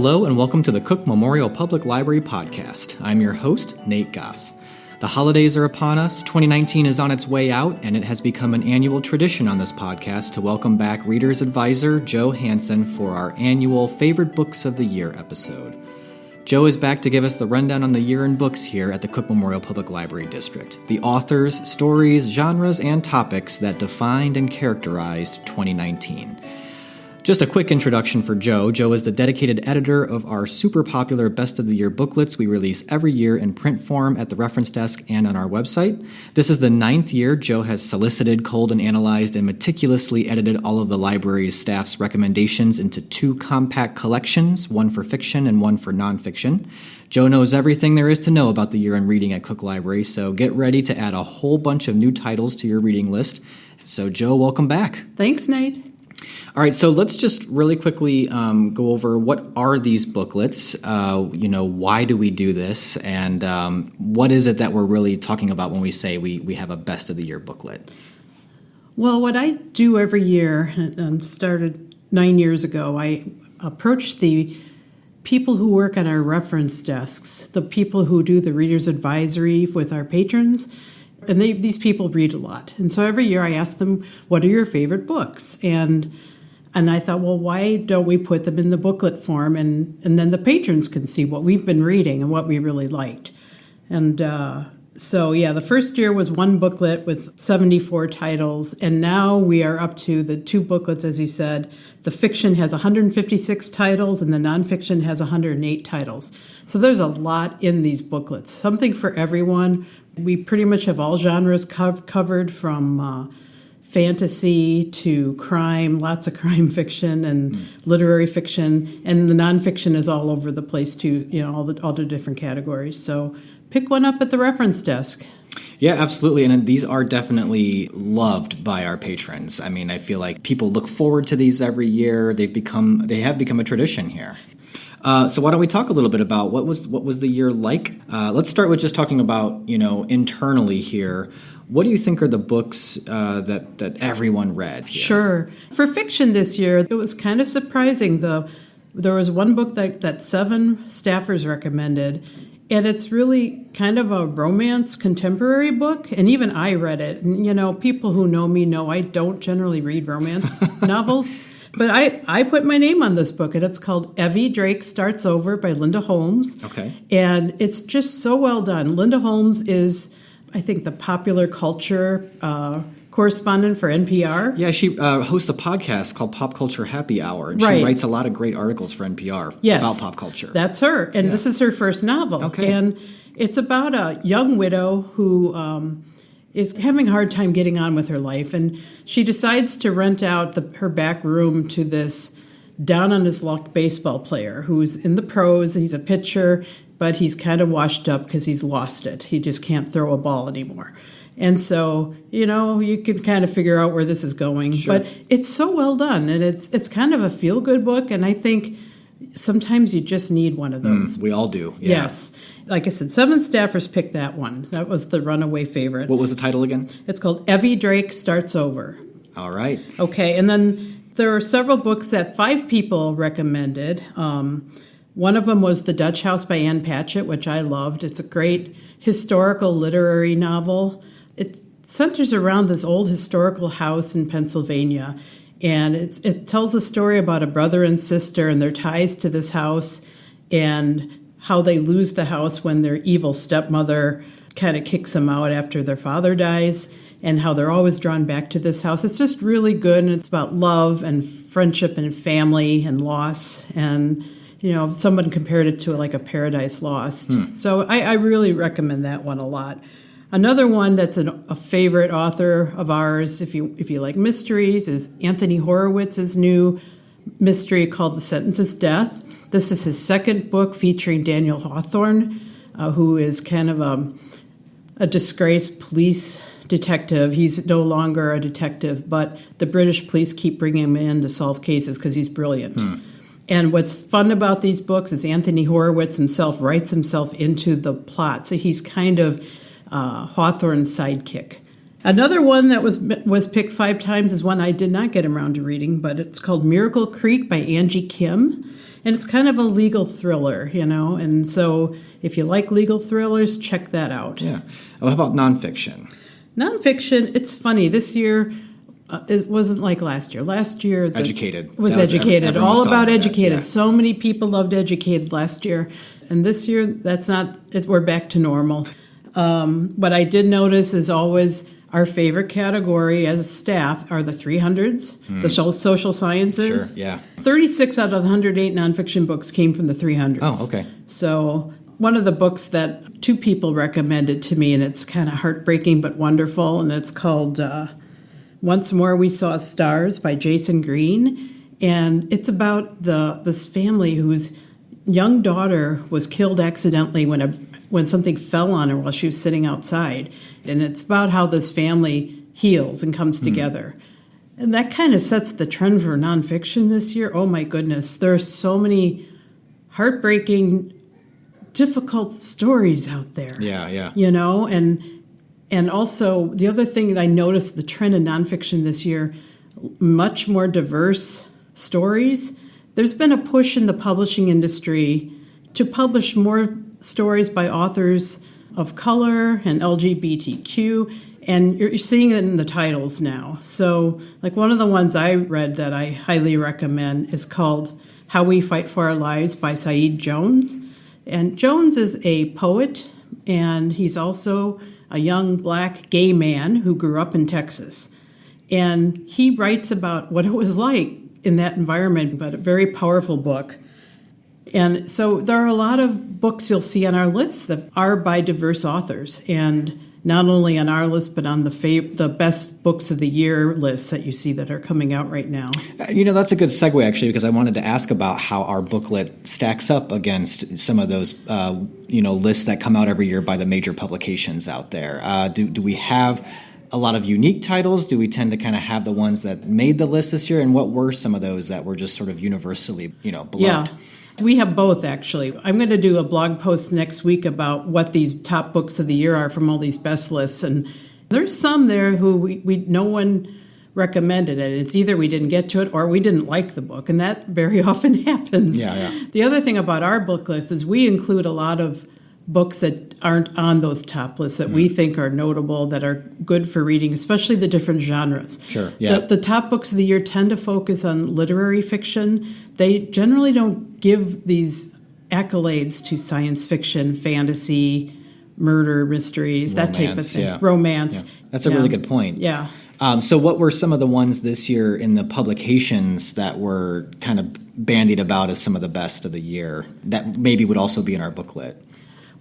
Hello and welcome to the Cook Memorial Public Library podcast. I'm your host, Nate Goss. The holidays are upon us, 2019 is on its way out, and it has become an annual tradition on this podcast to welcome back Reader's Advisor Joe Hansen for our annual Favorite Books of the Year episode. Joe is back to give us the rundown on the year in books here at the Cook Memorial Public Library District, the authors, stories, genres, and topics that defined and characterized 2019. Just a quick introduction for Joe. Joe is the dedicated editor of our super popular Best of the Year booklets we release every year in print form at the reference desk and on our website. This is the 9th year Joe has solicited, culled, and analyzed and meticulously edited all of the library's staff's recommendations into 2 compact collections, one for fiction and one for nonfiction. Joe knows everything there is to know about the year in reading at Cook Library, so get ready to add a whole bunch of new titles to your reading list. So Joe, welcome back. Thanks, Nate. All right, so let's just really quickly go over what are these booklets, why do we do this, and what is it that we're really talking about when we say we have a Best of the Year booklet? Well, what I do every year, and started 9 years ago, I approach the people who work on our reference desks, the people who do the Reader's Advisory with our patrons, and these people read a lot. And so every year I ask them, what are your favorite books? And I thought, well, why don't we put them in the booklet form and then the patrons can see what we've been reading and what we really liked. And the first year was one booklet with 74 titles, and now we are up to the 2 booklets, as you said. The fiction has 156 titles, and the nonfiction has 108 titles. So there's a lot in these booklets, something for everyone. We pretty much have all genres covered, from fantasy to crime, lots of crime fiction and literary fiction, and the nonfiction is all over the place too, all the different categories. So pick one up at the reference desk. Yeah, absolutely. And these are definitely loved by our patrons. I mean, I feel like people look forward to these every year. They have become a tradition here. So why don't we talk a little bit about what was the year like? Let's start with just talking about, internally here. What do you think are the books that everyone read here? Sure. For fiction this year, it was kind of surprising. There was one book that 7 staffers recommended, and it's really kind of a romance contemporary book, and even I read it. And, people who know me know I don't generally read romance novels. But I put my name on this book, and it's called Evie Drake Starts Over by Linda Holmes. Okay. And it's just so well done. Linda Holmes is, I think, the popular culture correspondent for NPR. Yeah, she hosts a podcast called Pop Culture Happy Hour, and she writes a lot of great articles for NPR about pop culture. That's her, and This is her first novel. Okay. And it's about a young widow who is having a hard time getting on with her life, and she decides to rent out her back room to this down-on-his-luck baseball player who's in the pros. He's a pitcher, but he's kind of washed up because he's lost it. He just can't throw a ball anymore. And so, you can kind of figure out where this is going. Sure. But it's so well done, and it's kind of a feel-good book, and I think sometimes you just need one of those. We all do. Yeah. Yes. Like I said, 7 staffers picked that one. That was the runaway favorite. What was the title again? It's called Evie Drake Starts Over. All right. Okay, and then there are several books that 5 people recommended. One of them was The Dutch House by Ann Patchett, which I loved. It's a great historical literary novel. It centers around this old historical house in Pennsylvania, and it tells a story about a brother and sister and their ties to this house, and how they lose the house when their evil stepmother kind of kicks them out after their father dies, and how they're always drawn back to this house. It's just really good, and it's about love and friendship and family and loss, and someone compared it to like a Paradise Lost. So I really recommend that one a lot. Another one that's a favorite author of ours, if you like mysteries, is Anthony Horowitz's new mystery called The Sentence is Death. This is his 2nd book featuring Daniel Hawthorne, who is kind of a disgraced police detective. He's no longer a detective, but the British police keep bringing him in to solve cases because he's brilliant. And what's fun about these books is Anthony Horowitz himself writes himself into the plot, so he's kind of Hawthorne's sidekick. Another one that was picked 5 times is one I did not get around to reading, but it's called Miracle Creek by Angie Kim. And it's kind of a legal thriller, and so if you like legal thrillers, check that out. Yeah. How about nonfiction? Nonfiction, it's funny. This year, it wasn't like last year. Last year, Educated. Was Educated. All about Educated. Yeah. So many people loved Educated last year. And this year, we're back to normal. What I did notice is always our favorite category as staff are the 300s, the social sciences. Sure, yeah. 36 out of the 108 nonfiction books came from the 300s. Oh, okay. So one of the books that two people recommended to me, and it's kind of heartbreaking but wonderful, and it's called Once More We Saw Stars by Jason Green. And it's about this family whose young daughter was killed accidentally when something fell on her while she was sitting outside. And it's about how this family heals and comes together. And that kind of sets the trend for nonfiction this year. Oh, my goodness. There are so many heartbreaking, difficult stories out there. Yeah. And also, the other thing that I noticed, the trend in nonfiction this year, much more diverse stories. There's been a push in the publishing industry to publish more stories by authors of color and LGBTQ, and you're seeing it in the titles now. So, like one of the ones I read that I highly recommend is called How We Fight for Our Lives by Saeed Jones. And Jones is a poet, and he's also a young black gay man who grew up in Texas. And he writes about what it was like in that environment, but a very powerful book. And so there are a lot of books you'll see on our list that are by diverse authors, and not only on our list, but on the best books of the year lists that you see that are coming out right now. That's a good segue, actually, because I wanted to ask about how our booklet stacks up against some of those, lists that come out every year by the major publications out there. Do we have a lot of unique titles? Do we tend to kind of have the ones that made the list this year? And what were some of those that were just sort of universally, beloved? Yeah. We have both, actually. I'm going to do a blog post next week about what these top books of the year are from all these best lists. And there's some there who no one recommended it. It's either we didn't get to it or we didn't like the book. And that very often happens. Yeah. The other thing about our book list is we include a lot of books that aren't on those top lists that we think are notable, that are good for reading, especially the different genres. Sure, yeah. The top books of the year tend to focus on literary fiction. They generally don't give these accolades to science fiction, fantasy, murder, mysteries, that type of thing. Yeah. Romance. Yeah. That's a really good point. Yeah. So what were some of the ones this year in the publications that were kind of bandied about as some of the best of the year that maybe would also be in our booklet?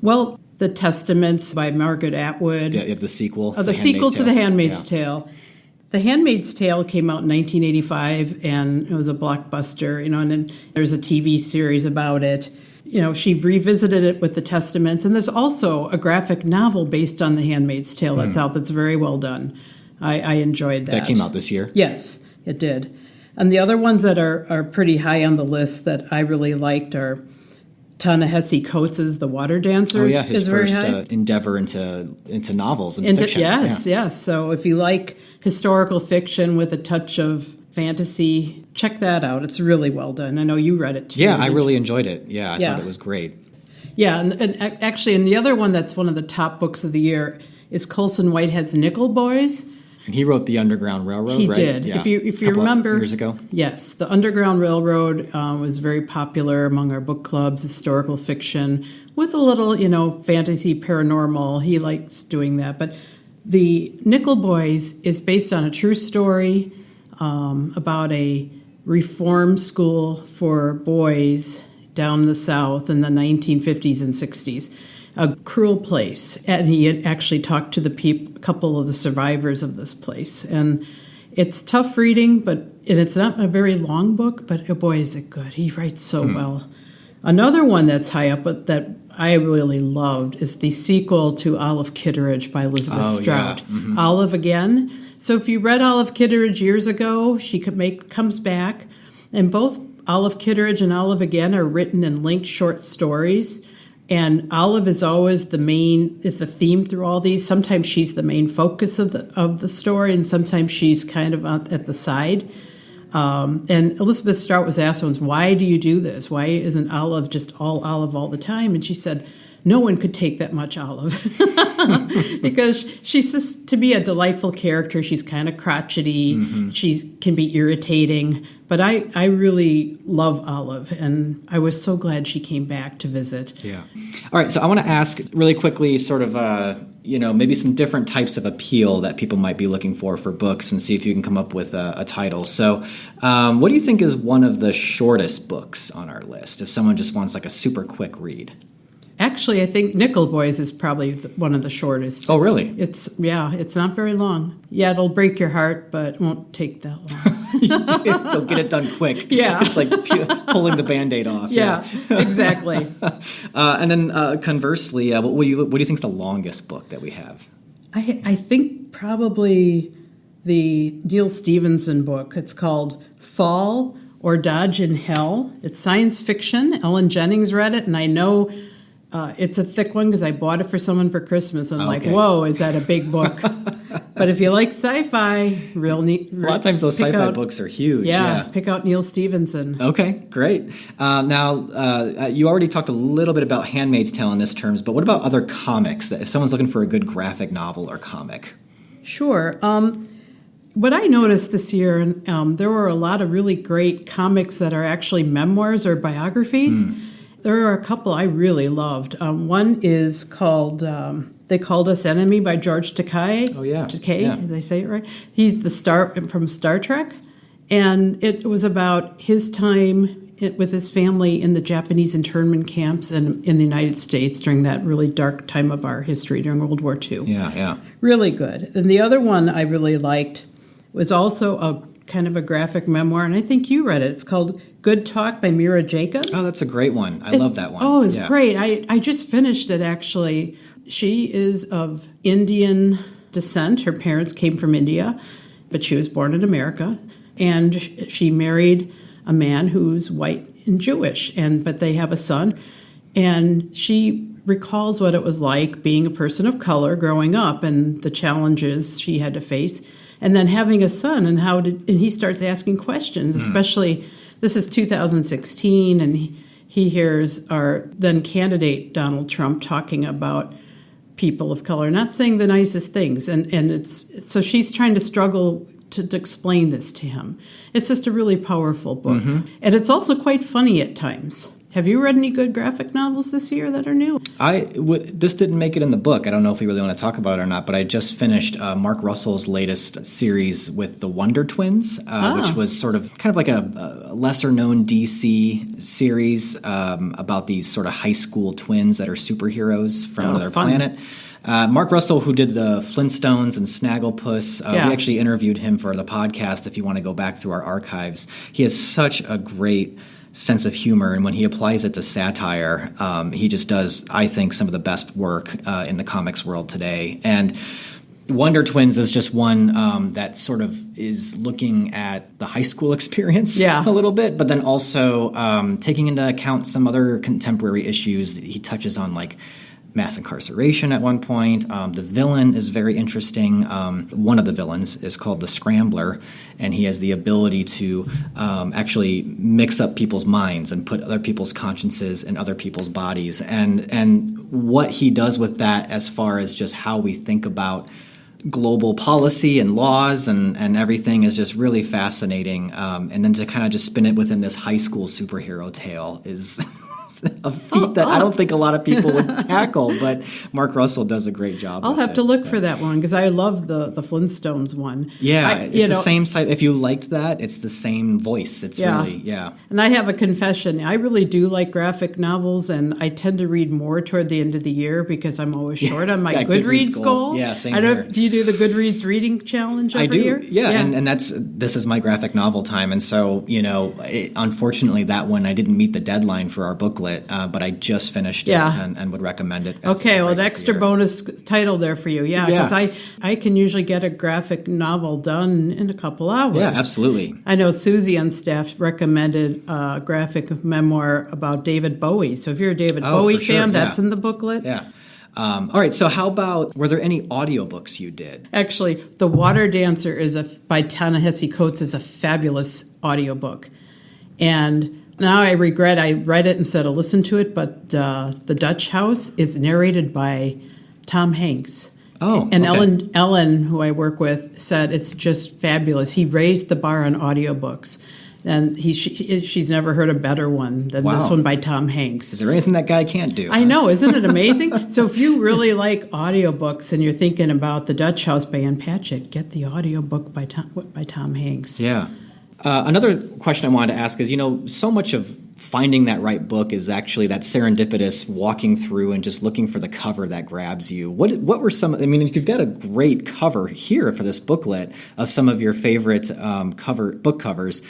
Well, The Testaments by Margaret Atwood. The sequel. The sequel to The Handmaid's Tale. The Handmaid's Tale came out in 1985, and it was a blockbuster, and then there's a TV series about it. She revisited it with The Testaments, and there's also a graphic novel based on The Handmaid's Tale that's out that's very well done. I enjoyed that. That came out this year? Yes, it did. And the other ones that are pretty high on the list that I really liked are Ta-Nehisi Coates' The Water Dancers. Oh, yeah, his first endeavor into novels and fiction. Yes. So if you like historical fiction with a touch of fantasy, check that out. It's really well done. I know you read it too. Yeah, I really enjoyed it. Yeah, I thought it was great. Yeah, and actually, and the other one that's one of the top books of the year is Colson Whitehead's Nickel Boys. And he wrote The Underground Railroad, He right? did. Yeah. If you remember, years ago. Yes, The Underground Railroad was very popular among our book clubs, historical fiction, with a little, fantasy, paranormal. He likes doing that. But The Nickel Boys is based on a true story about a reform school for boys down in the South in the 1950s and 60s. A cruel place, and he had actually talked to a couple of the survivors of this place. And it's tough reading, and it's not a very long book, but boy, is it good. He writes so well. Another one that's high up, but that I really loved, is the sequel to Olive Kitteridge by Elizabeth Strout. Yeah. Olive Again. So if you read Olive Kitteridge years ago, she comes back, and both Olive Kitteridge and Olive Again are written in linked short stories. And Olive is always the theme through all these. Sometimes she's the main focus of the story, and sometimes she's kind of at the side. And Elizabeth Strout was asked once, why do you do this? Why isn't Olive just all olive all the time? And she said, no one could take that much Olive because she's just to be a delightful character. She's kind of crotchety. She can be irritating. But I really love Olive, and I was so glad she came back to visit. Yeah. All right, so I want to ask really quickly sort of, maybe some different types of appeal that people might be looking for books and see if you can come up with a title. So what do you think is one of the shortest books on our list if someone just wants like a super quick read? Actually, I think Nickel Boys is probably one of the shortest. Oh, really? It's not very long. Yeah, it'll break your heart, but it won't take that long. They'll get it done quick. Yeah. It's like pulling the Band-Aid off. Yeah, exactly. And then conversely, what do you think is the longest book that we have? I think probably the Neal Stephenson book. It's called Fall or Dodge in Hell. It's science fiction. Ellen Jennings read it, and I know it's a thick one because I bought it for someone for Christmas. I'm like, whoa, is that a big book? But if you like sci-fi, real neat. A lot of times those sci-fi books are huge. Yeah, pick out Neal Stephenson. Okay, great. Now, you already talked a little bit about Handmaid's Tale in this terms, but what about other comics? If someone's looking for a good graphic novel or comic? Sure. What I noticed this year, there were a lot of really great comics that are actually memoirs or biographies. There are a couple I really loved. One is called They Called Us Enemy by George Takei. Oh, yeah. Takei, yeah. Did I say it right? He's the star from Star Trek. And it was about his time with his family in the Japanese internment camps in the United States during that really dark time of our history during World War II. Yeah. Really good. And the other one I really liked was also a kind of a graphic memoir, and I think you read it. It's called Good Talk by Mira Jacob. Oh, that's a great one. I love that one. Oh, it's great. I just finished it, actually. She is of Indian descent. Her parents came from India, but she was born in America. And she married a man who's white and Jewish, but they have a son. And she recalls what it was like being a person of color growing up and the challenges she had to face. And then having a son, and and he starts asking questions, especially, this is 2016, and he hears our then candidate Donald Trump talking about people of color, not saying the nicest things. And so she's trying to struggle to explain this to him. It's just a really powerful book. And it's also quite funny at times. Have you read any good graphic novels this year that are new? This didn't make it in the book. I don't know if we really want to talk about it or not, but I just finished Mark Russell's latest series with the Wonder Twins, which was sort of kind of like a lesser-known DC series about these sort of high school twins that are superheroes from another planet. Mark Russell, who did the Flintstones and Snagglepuss, we actually interviewed him for the podcast if you want to go back through our archives. He has such a great sense of humor, and when he applies it to satire, he just does, I think, some of the best work in the comics world today. And Wonder Twins is just one that sort of is looking at the high school experience a little bit, but then also taking into account some other contemporary issues. He touches on like mass incarceration at one point. The villain is very interesting. One of the villains is called the Scrambler, and he has the ability to actually mix up people's minds and put other people's consciences in other people's bodies. And what he does with that as far as just how we think about global policy and laws and everything is just really fascinating. And then to kind of just spin it within this high school superhero tale is a feat that I don't think a lot of people would tackle, but Mark Russell does a great job. I'll have to look for that one because I love the Flintstones one. Yeah, it's the same site. If you liked that, it's the same voice. It's really. And I have a confession. I really do like graphic novels, and I tend to read more toward the end of the year because I'm always short on my Goodreads goal. Yeah, same here. Do you do the Goodreads reading challenge every year? Yeah. And this is my graphic novel time, and so unfortunately that one I didn't meet the deadline for our booklet. But I just finished it and would recommend it. Okay, well, an extra bonus title there for you. Yeah, because I can usually get a graphic novel done in a couple hours. Yeah, absolutely. I know Susie on staff recommended a graphic memoir about David Bowie. So if you're a David Bowie fan, that's in the booklet. Yeah. All right, so how about, were there any audiobooks you did? Actually, The Water Dancer by Ta-Nehisi Coates is a fabulous audiobook. And now I regret I read it instead of listened to it, but The Dutch House is narrated by Tom Hanks. Oh, and okay. Ellen, who I work with, said it's just fabulous. He raised the bar on audiobooks. And she's never heard a better one than this one by Tom Hanks. Is there anything that guy can't do? I know. Isn't it amazing? So if you really like audiobooks and you're thinking about The Dutch House by Ann Patchett, get the audiobook by Tom Hanks. Yeah. Another question I wanted to ask is, so much of finding that right book is actually that serendipitous walking through and just looking for the cover that grabs you. What were some, you've got a great cover here for this booklet of some of your favorite book covers.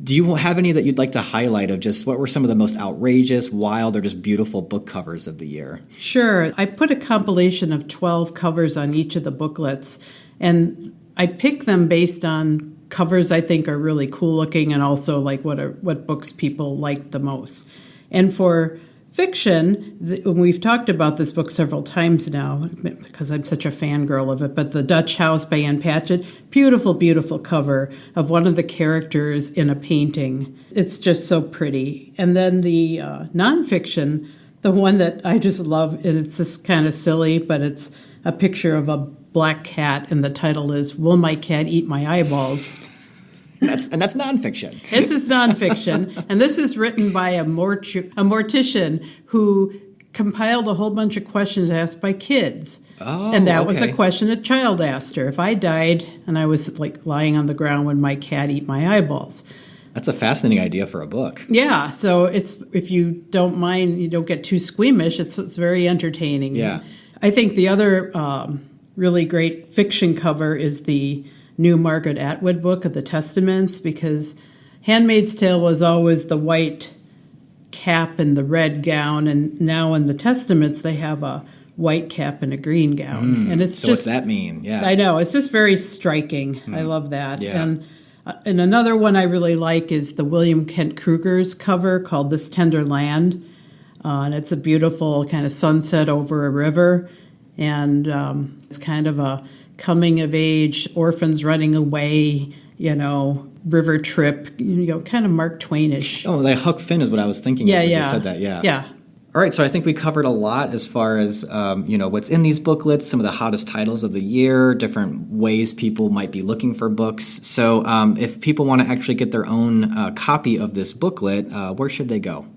Do you have any that you'd like to highlight of just what were some of the most outrageous, wild, or just beautiful book covers of the year? Sure. I put a compilation of 12 covers on each of the booklets, and I pick them based on covers I think are really cool looking and also like what books people like the most. And for fiction, we've talked about this book several times now because I'm such a fangirl of it, but The Dutch House by Ann Patchett, beautiful, beautiful cover of one of the characters in a painting. It's just so pretty. And then the nonfiction, the one that I just love, and it's just kind of silly, but it's a picture of a black cat, and the title is Will My Cat Eat My Eyeballs? That's nonfiction. This is nonfiction, and this is written by a mortician who compiled a whole bunch of questions asked by kids. Oh, and that was okay. a question a child asked her. If I died and I was like lying on the ground, would my cat eat my eyeballs? That's a fascinating idea for a book. Yeah, so it's, if you don't mind, you don't get too squeamish, it's very entertaining. Yeah. I think the other really great fiction cover is the new Margaret Atwood book of the Testaments, because Handmaid's Tale was always the white cap and the red gown, and now in the Testaments they have a white cap and a green gown. And it's so just, what's that mean? Yeah. I know, it's just very striking. I love that. Yeah. And another one I really like is the William Kent Kruger's cover called This Tender Land. And it's a beautiful kind of sunset over a river. And it's kind of a coming of age, orphans running away, river trip, kind of Mark Twain-ish. Oh, like Huck Finn is what I was thinking of as you said that, yeah. Yeah. All right, so I think we covered a lot as far as, what's in these booklets, some of the hottest titles of the year, different ways people might be looking for books. So if people want to actually get their own copy of this booklet, where should they go?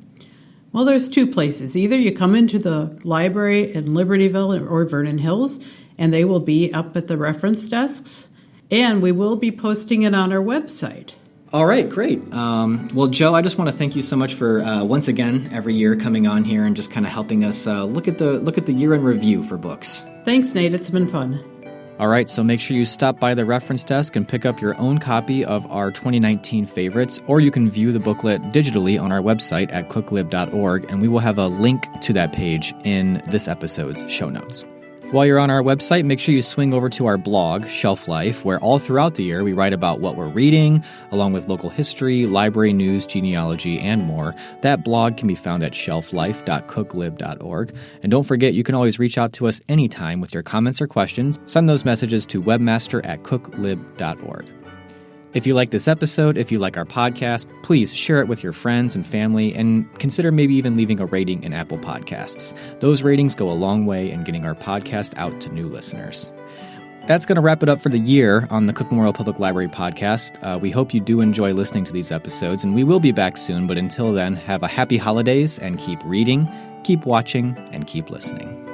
Well, there's two places. Either you come into the library in Libertyville or Vernon Hills, and they will be up at the reference desks, and we will be posting it on our website. All right, great. Well, Joe, I just want to thank you so much for once again every year coming on here and just kind of helping us look at the year in review for books. Thanks, Nate. It's been fun. All right, so make sure you stop by the reference desk and pick up your own copy of our 2019 favorites, or you can view the booklet digitally on our website at cooklib.org, and we will have a link to that page in this episode's show notes. While you're on our website, make sure you swing over to our blog, Shelf Life, where all throughout the year we write about what we're reading, along with local history, library news, genealogy, and more. That blog can be found at shelflife.cooklib.org. And don't forget, you can always reach out to us anytime with your comments or questions. Send those messages to webmaster@cooklib.org. If you like this episode, if you like our podcast, please share it with your friends and family, and consider maybe even leaving a rating in Apple Podcasts. Those ratings go a long way in getting our podcast out to new listeners. That's going to wrap it up for the year on the Cook Memorial Public Library podcast. We hope you do enjoy listening to these episodes, and we will be back soon, but until then, have a happy holidays and keep reading, keep watching, and keep listening.